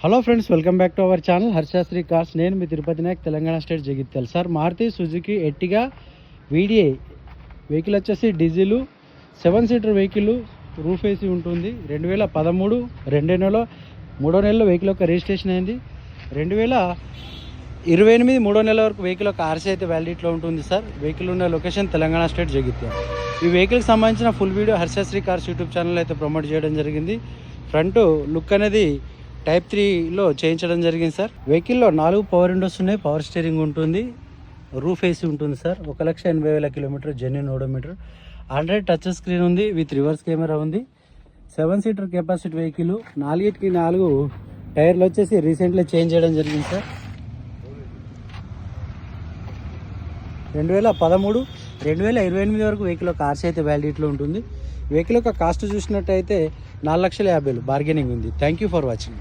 Hello friends, welcome back to our channel Harshasri cars. నేను మీ Tirupati Nayak, Telangana state, Jagtial. Sir Maruti Suzuki Ertiga VDI vehicle వచ్చేసి diesel 7 seater vehicle, roof AC ఉంటుంది. 2013 2వ నెల 3వ నెలలో వెహికల్ యొక్క రిజిస్ట్రేషన్ అయింది. 2028 3వ నెల వరకు వెహికల్ యొక్క ఆర్సీ అయితే వ్యాలిడిటీలో ఉంటుంది సార్. వెహికల్ ఉన్న లొకేషన్ తెలంగాణ స్టేట్, జగిత్యాల. ఈ వెహికల్కి సంబంధించిన full video Harshasri cars YouTube channel అయితే ప్రమోట్ చేయడం జరిగింది. ఫ్రంట్ లుక్ అనేది టైప్ 3లో చేయించడం జరిగింది సార్. వెహికల్లో 4 పవర్ విండోస్ ఉన్నాయి, పవర్ స్టీరింగ్ ఉంటుంది, రూఫ్ ఏసీ ఉంటుంది సార్. 1,80,000 kilometer genuine odometer. Android touch screen ఉంది, విత్ రివర్స్ కెమెరా ఉంది. 7 సీటర్ కెపాసిటీ వెహికల్. 4కి 4 టైర్లు వచ్చేసి రీసెంట్లీ చేంజ్ చేయడం జరిగింది సార్. 2013 2028 వరకు వెహికల్ యొక్క ఆర్సీ అయితే వ్యాలిడిటీలో ఉంటుంది. వెహికల్ యొక్క కాస్ట్ చూసినట్టయితే 4,50,000 బార్గెనింగ్ ఉంది. Thank you for watching.